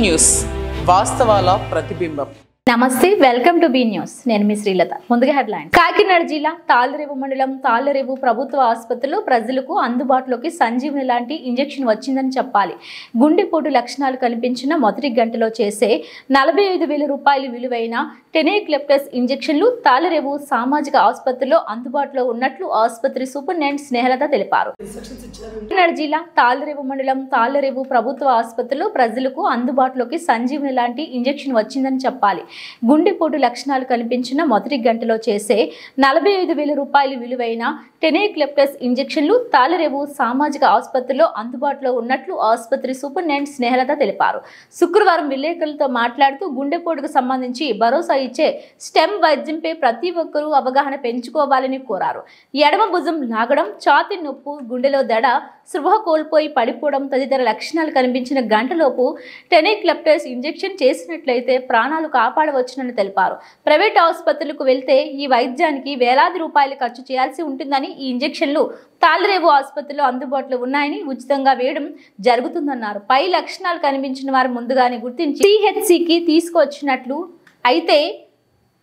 News వాస్తవాల ప్రతిబింబం. నమస్తే, welcome to be news. నేను మీ శ్రీలత. ముందుగా హెడ్లైన్. కాకినాడ జిల్లా తాళ్లరేవు మండలం తాళ్లరేవు ప్రభుత్వ ఆసుపత్రిలో ప్రజలకు అందుబాటులోకి సంజీవని లాంటి ఇంజెక్షన్ వచ్చిందని చెప్పాలి. గుండెపోటు లక్షణాలు కనిపించిన మొదటి గంటలో చేసే 45,000 రూపాయలు విలువైన టెనెక్లెప్టస్ ఇంజెక్షన్లు తాళ్లరేవు సామాజిక ఆసుపత్రిలో అందుబాటులో ఉన్నట్లు ఆసుపత్రి సూపరింటెండెంట్ స్నేహలత తెలిపారు. కాకినాడ జిల్లా తాళ్లరేవు మండలం తాళ్లరేవు ప్రభుత్వ ఆసుపత్రిలో ప్రజలకు అందుబాటులోకి సంజీవని లాంటి ఇంజెక్షన్ వచ్చిందని చెప్పాలి. గుండెపోటు లక్షణాలు కనిపించిన మొదటి గంటలో చేసే 45,000 రూపాయలు విలువైన టెనెక్లెప్టస్ ఇంజెక్షన్లు తాళ్లరేవు సామాజిక ఆసుపత్రిలో అందుబాటులో ఉన్నట్లు ఆసుపత్రి సూపరింటెండెంట్ స్నేహలత తెలిపారు. శుక్రవారం విలేకరులతో మాట్లాడుతూ గుండెపోటుకు సంబంధించి భరోసా ఇచ్చే స్టెమ్ వైద్యంపై ప్రతి ఒక్కరూ అవగాహన పెంచుకోవాలని కోరారు. ఎడమ భుజం లాగడం, ఛాతీ నొప్పు, గుండెలో దడ, స్పృహ కోల్పోయి పడిపోవడం తదితర లక్షణాలు కనిపించిన గంటలోపు టెనెక్లెప్టస్ ఇంజెక్షన్ చేసినట్లయితే ప్రాణాలు కాపాడవచ్చునని తెలిపారు. ప్రైవేట్ ఆసుపత్రులకు వెళ్తే ఈ వైద్యానికి వేలాది రూపాయలు ఖర్చు చేయాల్సి ఉంటుందని, ఈ ఇంజెక్షన్లు తాళ్లరేవు ఆసుపత్రిలో అందుబాటులో ఉన్నాయని, ఉచితంగా వేయడం జరుగుతుందన్నారు. పై లక్షణాలు కనిపించిన వారు ముందుగానే గుర్తించి సిహెచ్సికి తీసుకువచ్చినట్లు అయితే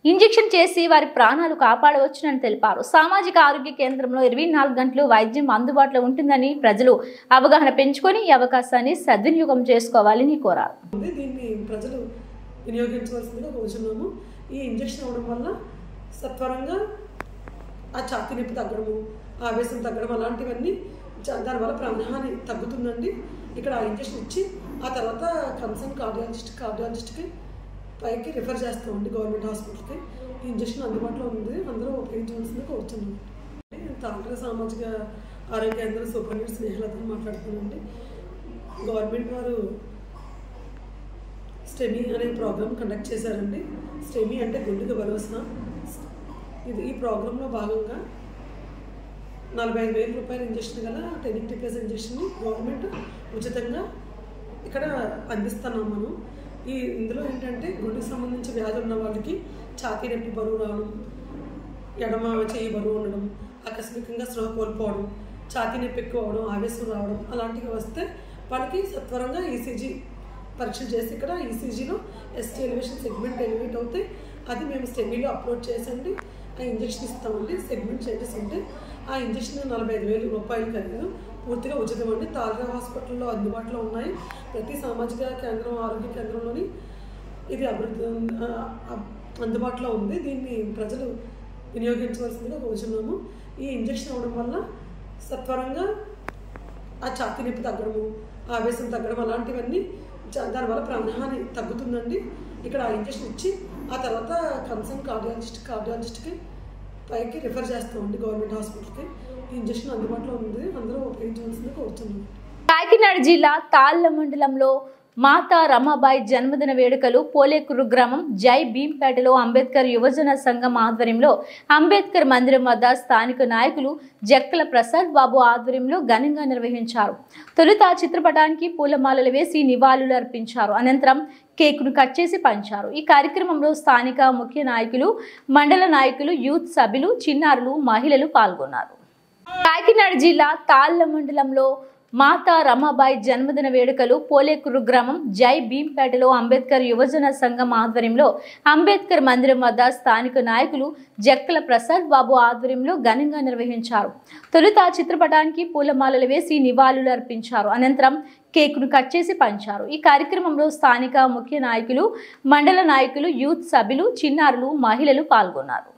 ఇంజెక్షన్ చేసి వారి ప్రాణాలు కాపాడవచ్చునని తెలిపారు. సామాజిక ఆరోగ్య కేంద్రంలో 24 గంటలు వైద్యం అందుబాటులో ఉంటుందని ప్రజలు అవగాహన పెంచుకొని ఈ అవకాశాన్ని సద్వినియోగం చేసుకోవాలని కోరారు. దీన్ని ప్రజలు వినియోగించవలసిందిగా కోరుచున్నాము. ఈ ఇంజెక్షన్ అవ్వడం వల్ల సత్వరంగా ఆ ఛాతీ నొప్పి తగ్గడము, ఆవేశం తగ్గడం అలాంటివన్నీ దానివల్ల ప్రాణహాని తగ్గుతుందండి. ఇక్కడ ఆ ఇంజెక్షన్ ఇచ్చి ఆ తర్వాత కన్సర్న్ కార్డియాలజిస్ట్కి పైకి రిఫర్ చేస్తామండి గవర్నమెంట్ హాస్పిటల్కి. ఈ ఇంజెక్షన్ అందుబాటులో ఉంది, అందరూ ఉపయోగించవలసింది కోరుతున్నాను. తాళ్లరేవు సామాజిక ఆరోగ్య కేంద్రం సూపరింటెండెంట్ స్నేహలతను మాట్లాడుతున్నానండి. గవర్నమెంట్ వారు స్టెమీ అనే ప్రోగ్రామ్ కండక్ట్ చేశారండి. స్టెమీ అంటే గుండెకు భరోసా. ఈ ప్రోగ్రాంలో భాగంగా 45,000 రూపాయల ఇంజెక్షన్ గల టెనెక్లెప్టస్ ఇంజెక్షన్ని గవర్నమెంట్ ఉచితంగా ఇక్కడ అందిస్తున్నాం మనం. ఇందులో ఏంటంటే గుండెకు సంబంధించి వ్యాధి ఉన్న వాళ్ళకి ఛాతీ నొప్పి బరువు రావడం, ఎడమ చేయి బరువు ఉండడం, ఆకస్మికంగా స్పృహ కోల్పోవడం, ఛాతీ నొప్పి ఎక్కువ అవడం, ఆవేశం రావడం అలాంటివి వస్తే వాళ్ళకి సత్వరంగా ఈసీజీ పరీక్షలు చేసి ఇక్కడ ఈసీజీలో ఎస్టీ ఎలివేషన్ సెగ్మెంట్ ఎలివేట్ అవుతాయి. అది మేము స్టెమీలో అప్లోడ్ చేసండి ఆ ఇంజెక్షన్ ఇస్తామండి. సెగ్మెంట్ చేంజెస్ ఉంటే ఆ ఇంజెక్షన్ 45,000 రూపాయలు ఖరీదు, పూర్తిగా ఉచితమండి. తాళ్లరేవు హాస్పిటల్లో అందుబాటులో ఉన్నాయి. ప్రతి సామాజిక కేంద్రం, ఆరోగ్య కేంద్రంలోని ఇది అందుబాటులో ఉంది. దీన్ని ప్రజలు వినియోగించవలసిందిగా కోరుచున్నాము. ఈ ఇంజెక్షన్ అవ్వడం వల్ల సత్వరంగా ఆ ఛాతీ నొప్పి తగ్గడము, ఆవేశం తగ్గడం అలాంటివన్నీ దానివల్ల ప్రాణహాని తగ్గుతుందండి. ఇక్కడ ఆ ఇంజెక్షన్ ఇచ్చి ఆ తర్వాత కన్సర్న్ కార్డియాలజిస్ట్కి పైకి రిఫర్ చేస్తామండి గవర్నమెంట్ హాస్పిటల్కి. ఈ ఇంజెక్షన్ అందుబాటులో ఉంది, అందరూ ఉపయోగించవలసింది కోరుతున్నాను. కాకినాడ జిల్లా తాళ్ల మండలంలో మాతా రమాబాయి జన్మదిన వేడుకలు పోలేకుర్రు గ్రామం జై భీంపేటలో అంబేద్కర్ యువజన సంఘం ఆధ్వర్యంలో అంబేద్కర్ మందిరం వద్ద స్థానిక నాయకులు జక్కల ప్రసాద్ బాబు ఆధ్వర్యంలో ఘనంగా నిర్వహించారు. తొలుత చిత్రపటానికి పూలమాలలు వేసి నివాళులు అర్పించారు. అనంతరం కేకును కట్ చేసి పంచారు. ఈ కార్యక్రమంలో స్థానిక ముఖ్య నాయకులు, మండల నాయకులు, యూత్ సభ్యులు, చిన్నారులు, మహిళలు పాల్గొన్నారు. కాకినాడ జిల్లా తాళ్ల మండలంలో మాతా రమాబాయి జన్మదిన వేడుకలు పోలేకుర్రు గ్రామం జై భీంపేటలో అంబేద్కర్ యువజన సంఘం ఆధ్వర్యంలో అంబేద్కర్ మందిరం వద్ద స్థానిక నాయకులు జక్కల ప్రసాద్ బాబు ఆధ్వర్యంలో ఘనంగా నిర్వహించారు. తొలుత చిత్రపటానికి పూలమాలలు వేసి నివాళులు అర్పించారు. అనంతరం కేకును కట్ చేసి పంచారు. ఈ కార్యక్రమంలో స్థానిక ముఖ్య నాయకులు, మండల నాయకులు, యూత్ సభ్యులు, చిన్నారులు, మహిళలు పాల్గొన్నారు.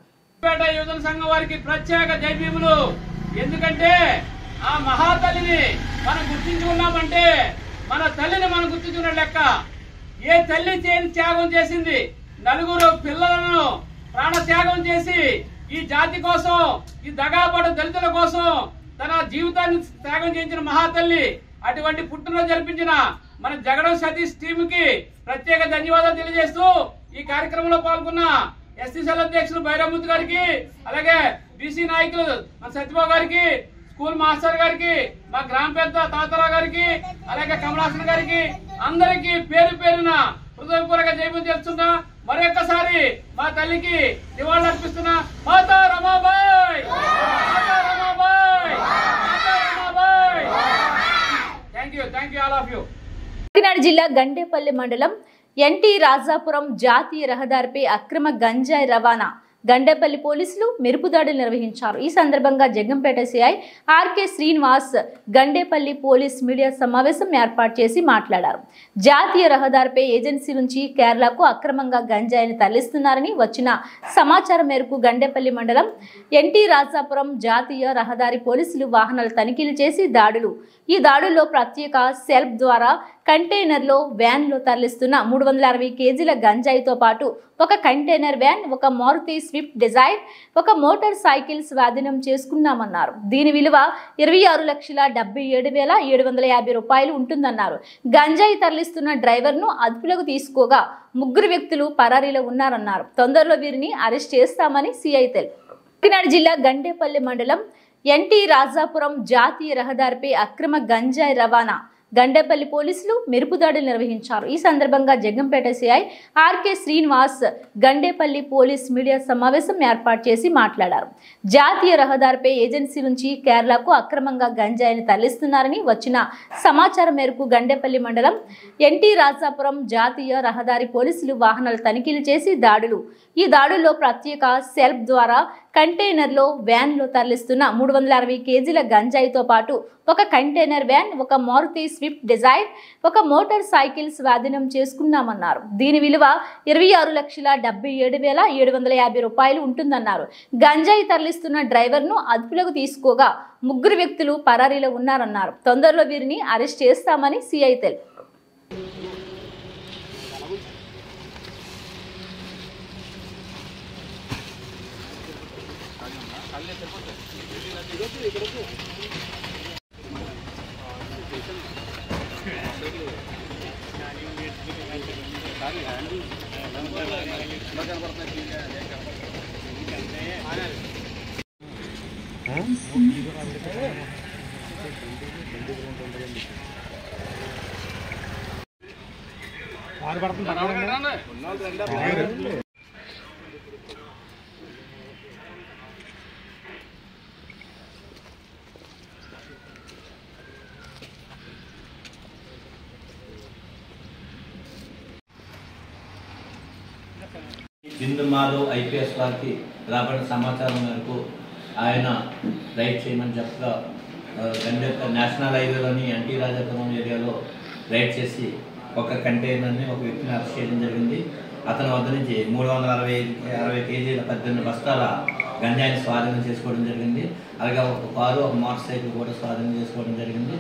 యువజన సంఘం వారికి ప్రత్యేక జై భీములు. ఎందుకంటే ఆ మహాతల్లిని మనం గుర్తించుకున్నామంటే మన తల్లిని మనం గుర్తించుకున్న లెక్క. ఏ తల్లి త్యాగం చేసింది, నలుగురు పిల్లలను ప్రాణ త్యాగం చేసి ఈ జాతి కోసం, ఈ దగాపడు దళితుల కోసం తన జీవితాన్ని త్యాగం చేయించిన మహాతల్లి. అటువంటి పుట్టినరోజు జరిపించిన మన జగడం సతీష్ టీమ్ కి ప్రత్యేక ధన్యవాదాలు తెలియజేస్తూ ఈ కార్యక్రమంలో పాల్గొన్న ఎస్సీసీఎల్ అధ్యక్షులు భైరవమూర్తి గారికి, అలాగే బీసీ నాయకులు మన సత్యబాబు గారికి, స్కూల్ మాస్టర్ గారికి, మా గ్రామ పెద్ద తాతరావు గారికి, అలాగే కమలాసన్ గారికి, అందరికి పేరు పేరున హృదయపూర్వక జైలు చేస్తున్నా. మరొకసారి మా తల్లికి నివాళులు అర్పిస్తున్నా. మాతా రమాబాయ్, మాతా రమాబాయ్, మాతా Ramabai. Thank you all of you. Kakinada జిల్లా గండేపల్లి మండలం ఎన్టీ రాజాపురం జాతీయ రహదారిపై అక్రమ గంజాయి రవాణా గండేపల్లి పోలీసులు మెరుపుదాడులు నిర్వహించారు. ఈ సందర్భంగా Jaggampeta CI RK Srinivas Gandepalli police media సమావేశం ఏర్పాటు చేసి మాట్లాడారు. జాతీయ రహదారిపై ఏజెన్సీ నుంచి కేరళకు అక్రమంగా గంజాయిని తరలిస్తున్నారని వచ్చిన సమాచారం మేరకు గండేపల్లి మండలం ఎన్టీ రాజాపురం జాతీయ రహదారి పోలీసులు వాహనాలు తనిఖీలు చేసి ఈ దాడుల్లో ప్రత్యేక సెల్ఫ్ ద్వారా కంటైనర్లో వ్యాన్లో తరలిస్తున్న 360 కేజీల గంజాయితో పాటు ఒక కంటైనర్ వ్యాన్, ఒక మారుతి స్విఫ్ట్ డిజైర్, ఒక మోటార్ సైకిల్ స్వాధీనం చేసుకున్నామన్నారు. దీని విలువ 26,77,750 రూపాయలు ఉంటుందన్నారు. గంజాయి తరలిస్తున్న డ్రైవర్ను అదుపులోకి తీసుకోగా 3 వ్యక్తులు పరారీలో ఉన్నారన్నారు. తొందరలో వీరిని అరెస్ట్ చేస్తామని సిఐ తెలిపారు. కాకినాడ జిల్లా గండేపల్లి మండలం ఎన్టీ రాజాపురం జాతీయ రహదారిపై అక్రమ గంజాయి రవాణా గండేపల్లి పోలీసులు మెరుపుదాడులు నిర్వహించారు. ఈ సందర్భంగా Jaggampeta CI RK Srinivas Gandepalli police media సమావేశం ఏర్పాటు చేసి మాట్లాడారు. జాతీయ రహదారిపై ఏజెన్సీ నుంచి కేరళకు అక్రమంగా గంజాయిని తరలిస్తున్నారని వచ్చిన సమాచారం మేరకు గండేపల్లి మండలం ఎన్టీ రాజాపురం జాతీయ రహదారి పోలీసులు వాహనాలు తనిఖీలు చేసి ఈ దాడుల్లో ప్రత్యేక సెల్ఫ్ ద్వారా కంటైనర్లో వ్యాన్లో తరలిస్తున్న 360 కేజీల గంజాయితో పాటు ఒక కంటైనర్ వ్యాన్, ఒక మారుతి స్విఫ్ట్ డిజైర్, ఒక మోటార్ సైకిల్ స్వాధీనం చేసుకున్నామన్నారు. దీని విలువ 26,77,750 రూపాయలు ఉంటుందన్నారు. గంజాయి తరలిస్తున్న డ్రైవర్ను అదుపులోకి తీసుకోగా 3 వ్యక్తులు పరారీలో ఉన్నారన్నారు. తొందరలో వీరిని అరెస్ట్ చేస్తామని సిఐ తెలిపారు. బిందు మాధవ్ ఐపీఎస్ వారికి రాబడిన సమాచారం మేరకు ఆయన రైడ్ చేయమని చెప్పగా నేషనల్ హైవేలోని ఎన్టీ రాజాపురం ఏరియాలో రైడ్ చేసి ఒక కంటైనర్ని ఒక వ్యక్తిని అరెస్ట్ చేయడం జరిగింది. అతని వద్ద నుంచి 360 కేజీల 18 బస్తాల గంజాయిని స్వాధీనం చేసుకోవడం జరిగింది. అలాగే ఒక కారు, ఒక మోటార్ సైకిల్ కూడా స్వాధీనం చేసుకోవడం జరిగింది.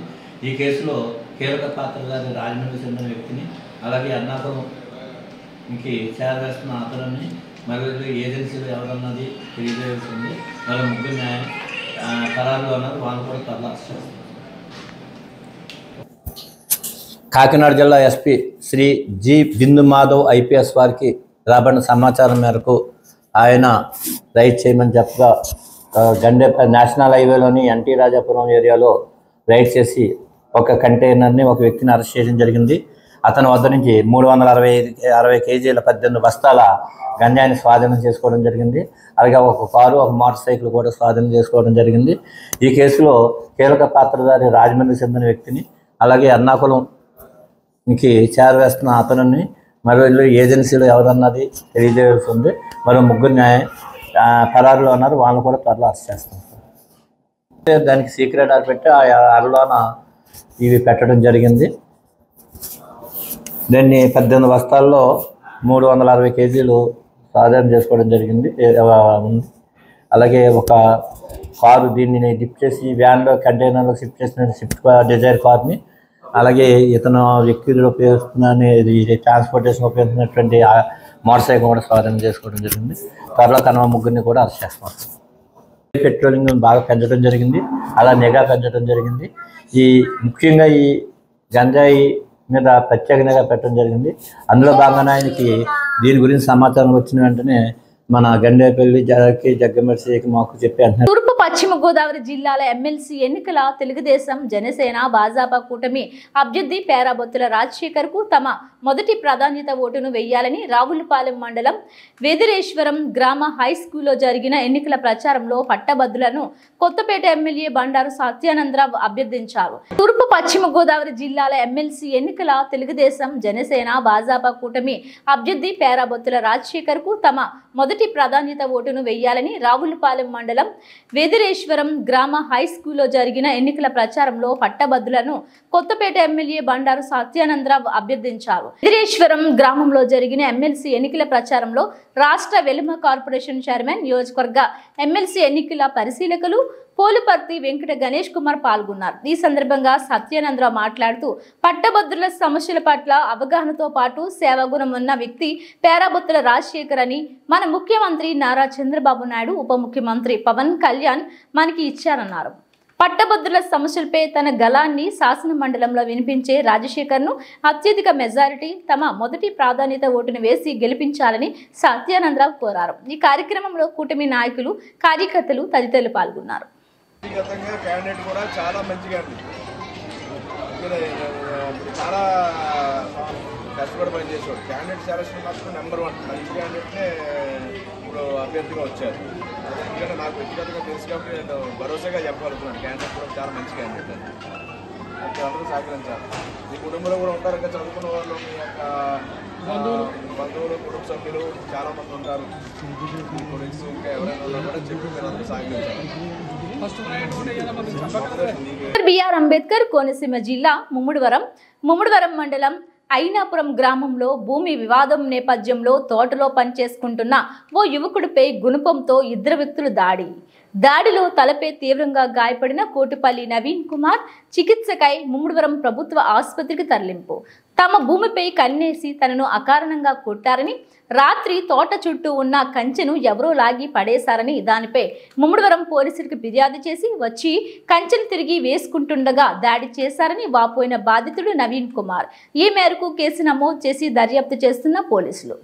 ఈ కేసులో కీలక పాత్రధారి రాజమండ్రి చెందిన వ్యక్తిని, అలాగే అన్నాపురంకి చేరవేస్తున్న అతనిని మరియు ఏజెన్సీలు ఎవరన్నది తెలియజేస్తుంది. మరి 3 న్యాయం ఖరారులో ఉన్నారు, వాళ్ళు కూడా త్వరలో అరెస్ట్ చేస్తారు. కాకినాడ జిల్లా ఎస్పీ శ్రీ జి బిందు మాధవ్ ఐపీఎస్ వారికి రాబడిన సమాచారం మేరకు ఆయన రైడ్ చేయమని చెప్పగా నేషనల్ హైవేలోని ఎన్టీ రాజాపురం ఏరియాలో రైడ్ చేసి ఒక కంటైనర్ని ఒక వ్యక్తిని అరెస్ట్ చేయడం జరిగింది. అతని వద్ద నుంచి 360 కేజీల 18 బస్తాల గంజాయిని స్వాధీనం చేసుకోవడం జరిగింది. అలాగే ఒక కారు, ఒక మోటార్ సైకిల్ కూడా స్వాధీనం చేసుకోవడం జరిగింది. ఈ కేసులో కీలక పాత్రధారి రాజమండ్రి చెందిన వ్యక్తిని, అలాగే అన్నాకులంకి చేరవేస్తున్న అతనిని మరియు ఏజెన్సీలు ఎవరన్నది తెలియజేస్తుంది. మరో 3 న్యాయం ఖరారులో ఉన్నారు, వాళ్ళని కూడా త్వరలో అరెస్ట్ చేస్తాం. దానికి సీక్రెట్ ఆర్ పెట్టి ఆ అరలోన ఇవి పెట్టడం జరిగింది. దీన్ని 18 బస్తాల్లో 360 కేజీలు స్వాధీనం చేసుకోవడం జరిగింది. అలాగే ఒక కారు దీన్ని డిప్ చేసి వ్యాన్లో కంటైనర్లో షిఫ్ట్ చేసిన స్విఫ్ట్ డిజైర్ కార్ని, అలాగే ఇతను వ్యక్తులు ఉపయోగిస్తున్న ట్రాన్స్పోర్టేషన్ ఉపయోగిస్తున్నటువంటి మోటార్ సైకిల్ కూడా స్వాధీనం చేసుకోవడం జరిగింది. త్వరలో తన 3 కూడా అరెస్ట్ చేస్తాం. పెట్రోలింగ్ బాగా పెంచడం జరిగింది, అలా నిఘా పెంచడం జరిగింది. ముఖ్యంగా ఈ గంజాయి మీద ప్రత్యేక నిఘా పెట్టడం జరిగింది. అందులో భాగంగా ఆయనకి దీని గురించి సమాచారం వచ్చిన వెంటనే మన గండేపల్లి జగ్గమర్సికి మాకు చెప్పి తూర్పు పశ్చిమ గోదావరి జిల్లాల ఎమ్మెల్సీ ఎన్నికల తెలుగుదేశం జనసేన భాజపా కూటమి అభ్యర్థి పేరాబొత్తుల రాజశేఖర్ కు తమ మొదటి ప్రాధాన్యత ఓటును వేయాలని రావులపాలెం మండలం వెదిరేశ్వరం గ్రామ హై స్కూల్లో జరిగిన ఎన్నికల ప్రచారంలో పట్టభద్రులను కొత్తపేట ఎమ్మెల్యే బండారు సత్యానందరావు అభ్యర్థించారు. తూర్పు పశ్చిమ గోదావరి జిల్లాల ఎమ్మెల్సీ ఎన్నికల తెలుగుదేశం జనసేన భాజపా కూటమి అభ్యర్థి పేరాబొత్తుల రాజశేఖర్ కు తమ మొదటి ప్రాధాన్యత ఓటును వేయాలని రావులపాలెం మండలం వెదిరేశ్వరం గ్రామ హై స్కూల్లో జరిగిన ఎన్నికల ప్రచారంలో పట్టభద్రులను కొత్తపేట ఎమ్మెల్యే బండారు సత్యానందరావు అభ్యర్థించారు. వెదిరేశ్వరం గ్రామంలో జరిగిన ఎమ్మెల్సీ ఎన్నికల ప్రచారంలో రాష్ట్ర వెలుమ కార్పొరేషన్ చైర్మన్, నియోజకవర్గ ఎమ్మెల్సీ ఎన్నికల పరిశీలకులు పోలుపర్తి వెంకట గణేష్ కుమార్ పాల్గొన్నారు. ఈ సందర్భంగా సత్యానందరావు మాట్లాడుతూ పట్టభద్రుల సమస్యల పట్ల అవగాహనతో పాటు సేవాగుణం ఉన్న వ్యక్తి పేరాబొత్తుల రాజశేఖర్ అని మన ముఖ్యమంత్రి నారా చంద్రబాబు నాయుడు, ఉప ముఖ్యమంత్రి పవన్ కళ్యాణ్ మనకి ఇచ్చారన్నారు. పట్టభద్రుల సమస్యలపై తన గళాన్ని శాసన మండలంలో వినిపించే రాజశేఖర్ ను అత్యధిక మెజారిటీ తమ మొదటి ప్రాధాన్యత ఓటును వేసి గెలిపించాలని సత్యానందరావు కోరారు. ఈ కార్యక్రమంలో కూటమి నాయకులు, కార్యకర్తలు తదితరులు పాల్గొన్నారు. క్యాండిడేట్ కూడా చాలా మంచిగా చాలా కష్టపడి పనిచేసేవాడు. క్యాండిడేట్ సెలక్షన్ మాత్రం నెంబర్ 1 మంచి క్యాండిడేట్నే ఇప్పుడు అభ్యర్థిగా వచ్చారు. ఎందుకంటే నాకు వ్యక్తిగతంగా తెలుసు కాబట్టి నేను భరోసాగా చెప్పగలుగుతున్నాను. క్యాండిడేట్ కూడా చాలా మంచి క్యాండిడేట్ అని అందరూ సహకరించాలి. మీ కుటుంబంలో కూడా ఉంటారు ఇంకా చదువుకున్న వాళ్ళు, మీ యొక్క బంధువులు, కుటుంబ సభ్యులు చాలామంది ఉంటారు. కొలీగ్స్ ఇంకా ఎవరైనా ఉన్నా కూడా చెప్పి మీరు అందరూ సహకరించాలి. బిఆర్ అంబేద్కర్ కోనసీమ జిల్లా ముమ్మడివరం మండలం అయినాపురం గ్రామంలో భూమి వివాదం నేపథ్యంలో తోటలో పనిచేసుకుంటున్న ఓ యువకుడిపై గుణపంతో ఇద్దరు వ్యక్తులు దాడిలో తలపై తీవ్రంగా గాయపడిన కోటిపల్లి నవీన్ కుమార్ చికిత్సకై ముమ్మడివరం ప్రభుత్వ ఆసుపత్రికి తరలింపు. తమ భూమిపై కన్నేసి తనను అకారణంగా కొట్టారని, రాత్రి తోట చుట్టూ ఉన్న కంచెను ఎవరో లాగి పడేశారని, దానిపై ముమ్మడివరం పోలీసులకు ఫిర్యాదు చేసి వచ్చి కంచెను తిరిగి వేసుకుంటుండగా దాడి చేశారని వాపోయిన బాధితుడు నవీన్ కుమార్. ఈ మేరకు కేసు నమోదు చేసి దర్యాప్తు చేస్తున్న పోలీసులు.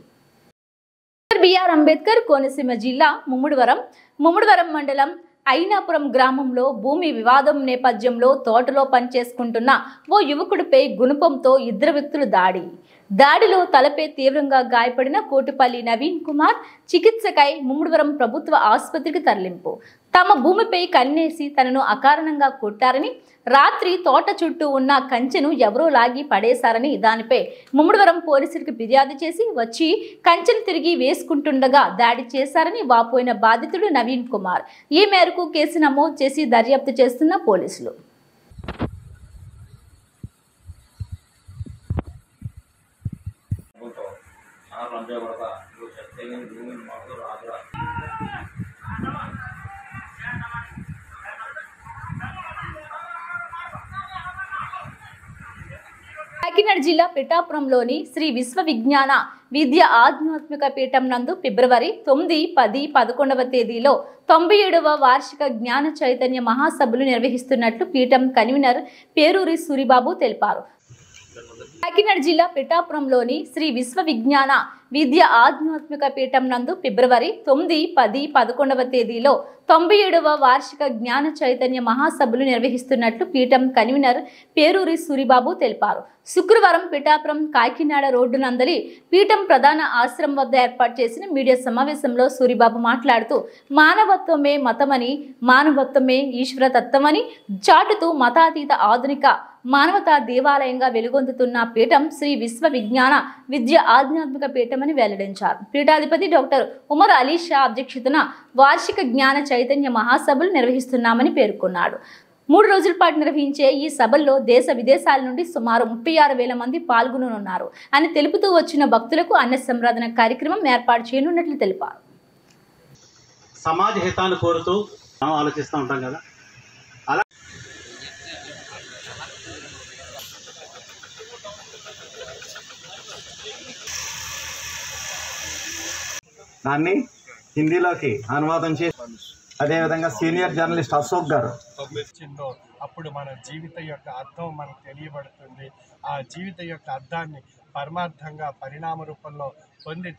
బిఆర్ అంబేద్కర్ కోనసీమ జిల్లా ముమ్మడివరం మండలం అయినాపురం గ్రామంలో భూమి వివాదం నేపథ్యంలో తోటలో పనిచేసుకుంటున్న ఓ యువకుడిపై గుణపంతో ఇద్దరు వ్యక్తులు దాడిలో తలపై తీవ్రంగా గాయపడిన కోటిపల్లి నవీన్ కుమార్ చికిత్సకై ముమ్మడివరం ప్రభుత్వ ఆసుపత్రికి తరలింపు. తమ భూమిపై కన్నేసి తనను అకారణంగా కొట్టారని, రాత్రి తోట చుట్టూ ఉన్న కంచెను ఎవరో లాగి పడేశారని, దానిపై ముమ్మడివరం పోలీసులకు ఫిర్యాదు చేసి వచ్చి కంచెను తిరిగి వేసుకుంటుండగా దాడి చేశారని వాపోయిన బాధితుడు నవీన్ కుమార్. ఈ మేరకు కేసు నమోదు చేసి దర్యాప్తు చేస్తున్న పోలీసులు. కాకినాడ జిల్లా పిఠాపురంలోని శ్రీ విశ్వ విజ్ఞాన విద్య ఆధ్యాత్మిక పీఠం నందు ఫిబ్రవరి 9, 10, 11వ తేదీలో 97వ వార్షిక జ్ఞాన చైతన్య మహాసభలు నిర్వహిస్తున్నట్లు పీఠం కన్వీనర్ పేరూరి సూరిబాబు తెలిపారు. కాకినాడ జిల్లా పిఠాపురంలోని శ్రీ విశ్వ విజ్ఞాన విద్య ఆధ్యాత్మిక పీఠం నందు ఫిబ్రవరి 9, 10, 11వ తేదీలో 97వ వార్షిక జ్ఞాన చైతన్య మహాసభలు నిర్వహిస్తున్నట్లు పీఠం కన్వీనర్ పేరూరి సూరిబాబు తెలిపారు. శుక్రవారం పిఠాపురం కాకినాడ రోడ్డు నందలి పీఠం ప్రధాన ఆశ్రమం వద్ద ఏర్పాటు చేసిన మీడియా సమావేశంలో సూరిబాబు మాట్లాడుతూ మానవత్వమే మతమని, మానవత్వమే ఈశ్వర తత్వమని చాటుతూ మతాతీత ఆధునిక మానవతా దేవాలయంగా వెలుగొందుతున్న పీఠం శ్రీ విశ్వ విజ్ఞాన విద్య ఆధ్యాత్మిక పీఠమని వెల్లడించారు. పీఠాధిపతి డాక్టర్ ఉమర్ అలీ షా అధ్యక్షతన వార్షిక జ్ఞాన చైతన్య మహాసభలు నిర్వహిస్తున్నామని పేర్కొన్నాడు. 3 రోజుల పాటు నిర్వహించే ఈ సభల్లో దేశ విదేశాల నుండి సుమారు 36,000 మంది పాల్గొననున్నారు అని తెలుపుతూ వచ్చిన భక్తులకు అన్న సంరాధన కార్యక్రమం ఏర్పాటు చేయనున్నట్లు తెలిపారు. సమాజ హితాన్ని కోరుతూ ఆలోచిస్తూ ఉంటాం కదా, అలా దాన్ని హిందీలోకి అనువాదం చేసి అదేవిధంగా సీనియర్ జర్నలిస్ట్ అశోక్ గారు. అప్పుడు మన జీవితం యొక్క అర్థం మనకు తెలియబడుతుంది. ఆ జీవితం యొక్క అర్థాన్ని పరమార్థంగా పరిణామ రూపంలో పొంది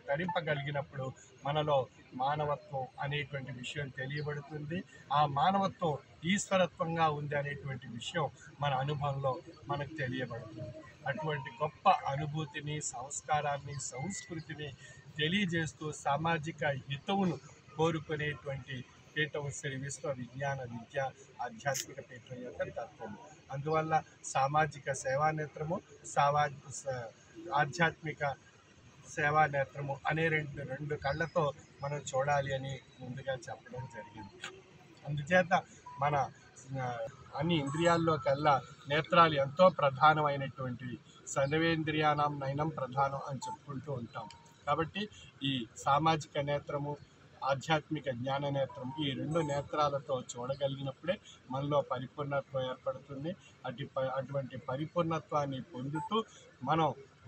తరింపగలిగినప్పుడు మనలో మానవత్వం అనేటువంటి విషయం తెలియబడుతుంది. ఆ మానవత్వం ఈశ్వరత్వంగా ఉంది అనేటువంటి విషయం మన అనుభవంలో మనకు తెలియబడుతుంది. అటువంటి గొప్ప అనుభూతిని, సంస్కారాన్ని, సంస్కృతిని తెలియజేస్తూ సామాజిక హితవును కోరుకునేటువంటి పీఠం శ్రీ విశ్వవిజ్ఞాన విద్య ఆధ్యాత్మిక పీఠం యొక్క తత్వము. అందువల్ల సామాజిక సేవా నేత్రము, ఆధ్యాత్మిక సేవా నేత్రము అనే రెండు కళ్ళతో మనం చూడాలి అని ముందుగా చెప్పడం జరిగింది. అందుచేత మన అన్ని ఇంద్రియాల్లోకల్లా నేత్రాలు ఎంతో ప్రధానమైనటువంటివి. సర్వేంద్రియానాం నయనం ప్రధానం అని చెప్పుకుంటూ ఉంటాం. కాబట్టి ఈ సామాజిక నేత్రము, ఆధ్యాత్మిక జ్ఞాన నేత్రం, ఈ రెండు నేత్రాలతో చూడగలిగినప్పుడే మనలో పరిపూర్ణత్వం ఏర్పడుతుంది. అటువంటి పరిపూర్ణత్వాన్ని పొందుతూ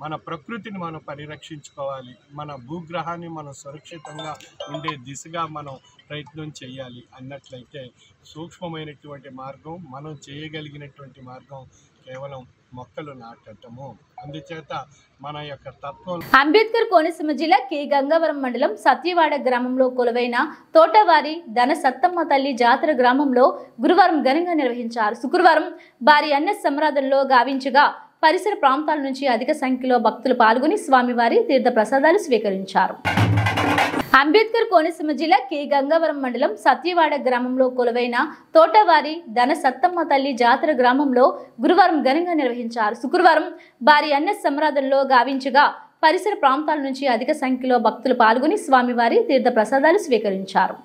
మన ప్రకృతిని మనం పరిరక్షించుకోవాలి. మన భూగ్రహాన్ని మనం సురక్షితంగా ఉండే దిశగా మనం ప్రయత్నం చేయాలి అన్నట్లయితే సూక్ష్మమైనటువంటి మార్గం, మనం చేయగలిగినటువంటి మార్గం కేవలం మొక్కలు నాటటము. అందుచేత మన యొక్క తత్వం. అంబేద్కర్ కోనసీమ జిల్లా కె గంగవరం మండలం సత్యవాడ గ్రామంలో కొలువైన తోటవారి ధన సత్తమ్మ తల్లి జాతర గ్రామంలో గురువారం ఘనంగా నిర్వహించారు. శుక్రవారం భారీ అన్న సంరాధనలో గావించగా పరిసర ప్రాంతాల నుంచి అధిక సంఖ్యలో భక్తులు పాల్గొని స్వామివారి తీర్థ ప్రసాదాలు స్వీకరించారు. అంబేద్కర్ కోనసీమ జిల్లా కె గంగవరం మండలం సత్యవాడ గ్రామంలో కొలువైన తోటవారి ధన సత్తమ్మ తల్లి జాతర గ్రామంలో గురువారం ఘనంగా నిర్వహించారు. శుక్రవారం భారీ అన్న సంరాధనలో గావించగా పరిసర ప్రాంతాల నుంచి అధిక సంఖ్యలో భక్తులు పాల్గొని స్వామివారి తీర్థ ప్రసాదాలు స్వీకరించారు.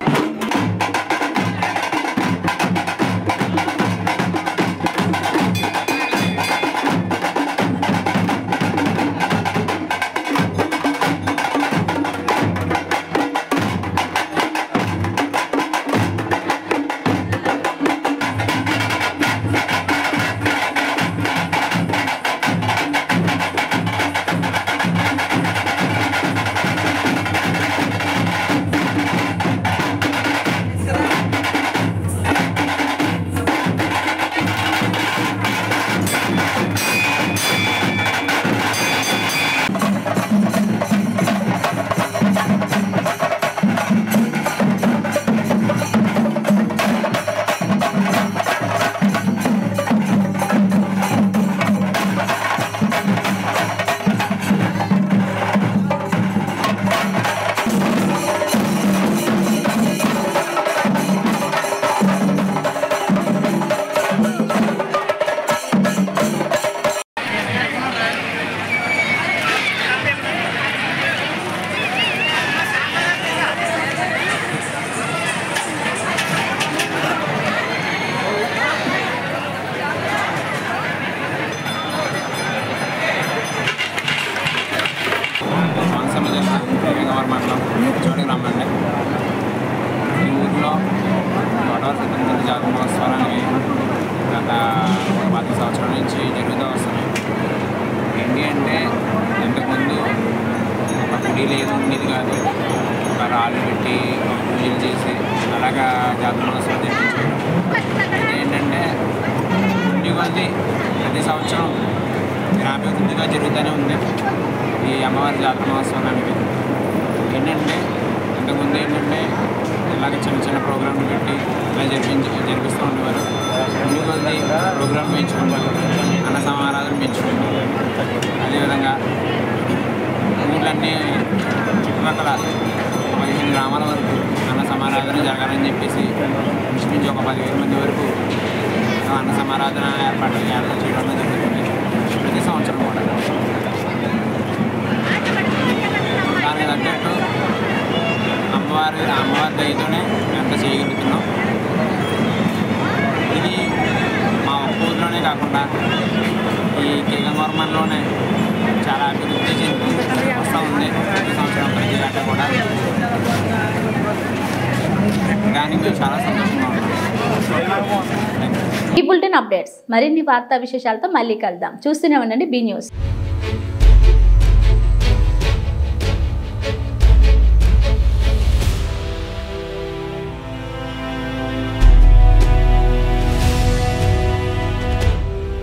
ఈ బులెటిన్ అప్డేట్స్ మరిన్ని వార్తా విశేషాలతో మళ్ళీ కలుద్దాం. చూస్తూనే ఉండండి బి న్యూస్.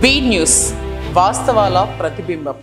బీ న్యూస్ వాస్తవాల ప్రతిబింబం.